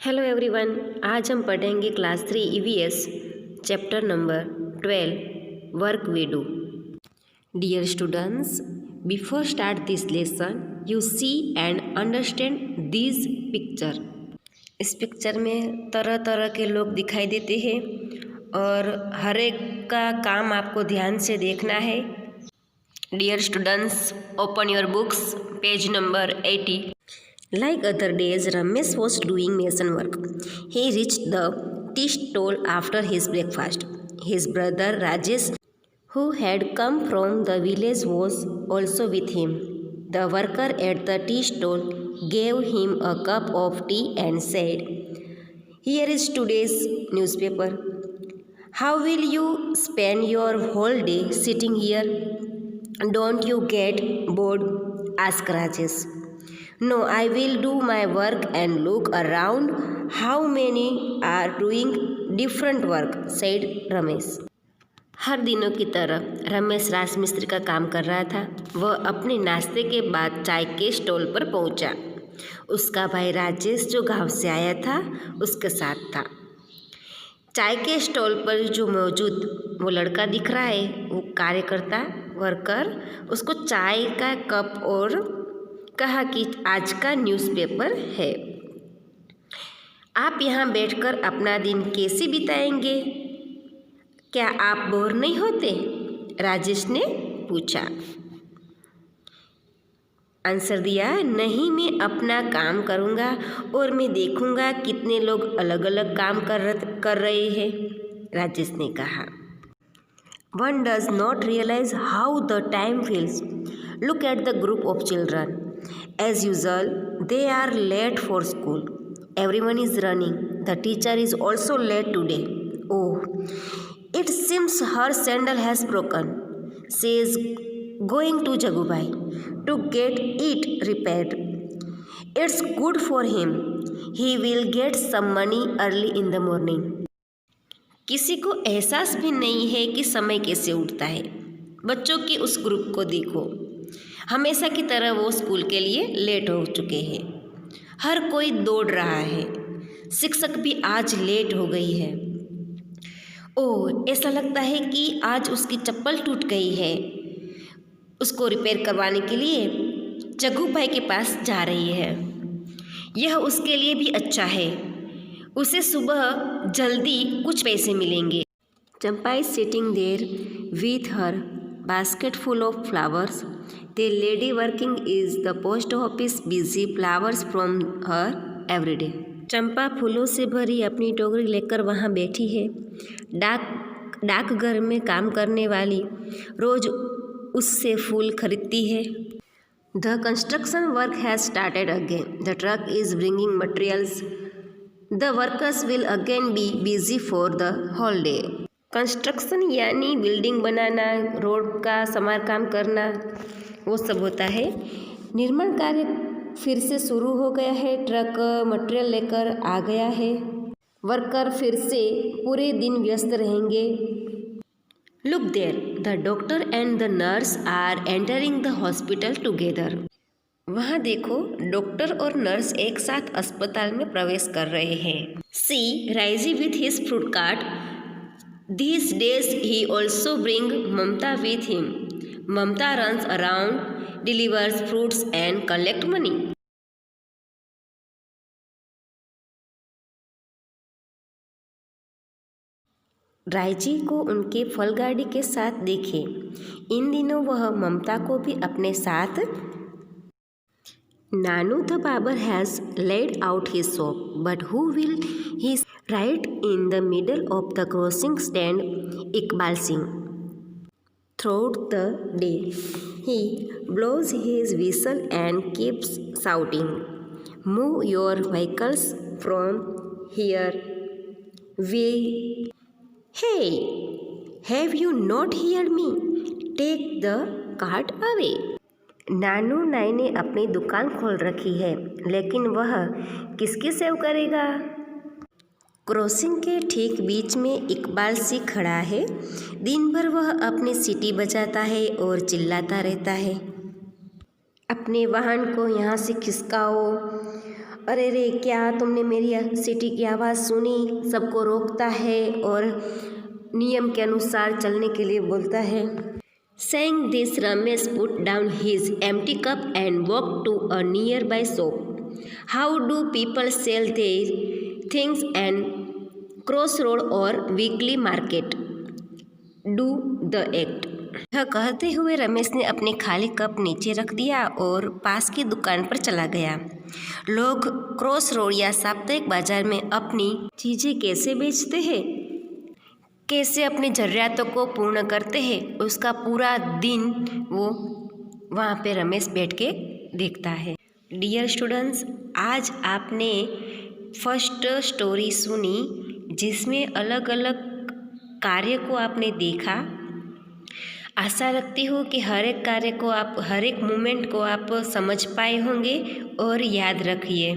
Hello everyone, आज हम पढ़ेंगे class 3 EVS chapter number 12 work we do. Dear students, before start this lesson you see and understand this picture. इस picture में तरह तरह के लोग दिखाई देते हैं और हर एक का काम आपको ध्यान से देखना है। Dear students, open your books, page number 80। Like other days, Ramesh was doing mason work. He reached the tea stall after his breakfast. His brother Rajesh, who had come from the village, was also with him. The worker at the tea stall gave him a cup of tea and said, "Here is today's newspaper. How will you spend your whole day sitting here? Don't you get bored?" asked Rajesh. "No, I will do my work and look around how many are doing different work," said Ramesh. हर दिनों की तरह रमेश राजमिस्त्री का काम कर रहा था। वह अपने नाश्ते के बाद चाय के स्टॉल पर पहुंचा। उसका भाई राजेश, जो गांव से आया था, उसके साथ था। चाय के स्टॉल पर जो मौजूद वो लड़का दिख रहा है, वो कार्यकर्ता वर्कर, उसको चाय का कप और कहा कि आज का न्यूज़पेपर है। आप यहाँ बैठकर अपना दिन कैसे बिताएंगे? क्या आप बोर नहीं होते? राजेश ने पूछा। आंसर दिया, नहीं, मैं अपना काम करूँगा और मैं देखूँगा कितने लोग अलग अलग काम कर रहे हैं, राजेश ने कहा। One does not realize how the time feels. Look at the group of children. As usual, they are late for school. Everyone is running. The teacher is also late today. Oh, it seems her sandal has broken. She is going to Jagubai to get it repaired. It's good for him. He will get some money early in the morning. किसी को एहसास भी नहीं है कि समय कैसे उठता है। बच्चों की उस ग्रुप को देखो, हमेशा की तरह वो स्कूल के लिए लेट हो चुके हैं। हर कोई दौड़ रहा है। शिक्षक भी आज लेट हो गई है। ओह, ऐसा लगता है कि आज उसकी चप्पल टूट गई है। उसको रिपेयर करवाने के लिए जग्गू भाई के पास जा रही है। यह उसके लिए भी अच्छा है। उसे सुबह जल्दी कुछ पैसे मिलेंगे। Champa is sitting there with her basket full of flowers. The lady working is the post office busy flowers from her every day. चंपा फूलों से भरी अपनी टोकरी लेकर वहाँ बैठी है। डाकघर में काम करने वाली रोज उससे फूल खरीदती है। The construction work has started again. The truck is bringing materials. The workers will again be busy for the whole day. Construction यानी बिल्डिंग बनाना, रोड का समारकाम करना, वो सब होता है। निर्माण कार्य फिर से शुरू हो गया है। ट्रक मटेरियल लेकर आ गया है। वर्कर फिर से पूरे दिन व्यस्त रहेंगे। Look there, the doctor and the nurse are entering the hospital together. वहाँ देखो, डॉक्टर और नर्स एक साथ अस्पताल में प्रवेश कर रहे हैं। सी राइजी with his fruit cart. These days he also brings Mamta with him. Mamta runs around, delivers fruits and collect money. रायजी को उनके फल गाड़ी के साथ देखे। इन दिनों वह ममता को भी अपने साथ। Nanu the barber has laid out his shop, but who will he? Right in the middle of the crossing stand Iqbal Singh. Throughout the day, he blows his whistle and keeps shouting, "Move your vehicles from here. Hey, have you not heard me? Take the cart away." नानू नाई ने अपनी दुकान खोल रखी है, लेकिन वह किसकी सेव करेगा? क्रॉसिंग के ठीक बीच में इकबाल सिंह खड़ा है। दिन भर वह अपनी सीटी बजाता है और चिल्लाता रहता है, अपने वाहन को यहाँ से खिसकाओ, अरे रे, क्या तुमने मेरी सीटी की आवाज़ सुनी? सबको रोकता है और नियम के अनुसार चलने के लिए बोलता है। Saying this, Ramesh put down his empty cup and walked to a nearby shop. How do people sell their things and crossroad or weekly market? Do the act. यह कहते हुए रमेश ने अपने खाली कप नीचे रख दिया और पास की दुकान पर चला गया। लोग क्रॉस रोड या साप्ताहिक बाजार में अपनी चीज़ें कैसे बेचते हैं, कैसे अपनी ज़रूरियातों को पूर्ण करते हैं, उसका पूरा दिन वो वहाँ पे रमेश बैठ के देखता है। डियर स्टूडेंट्स, आज आपने फर्स्ट स्टोरी सुनी जिसमें अलग अलग कार्य को आपने देखा। आशा रखती हूँ कि हर एक मोमेंट को आप समझ पाए होंगे और याद रखिए।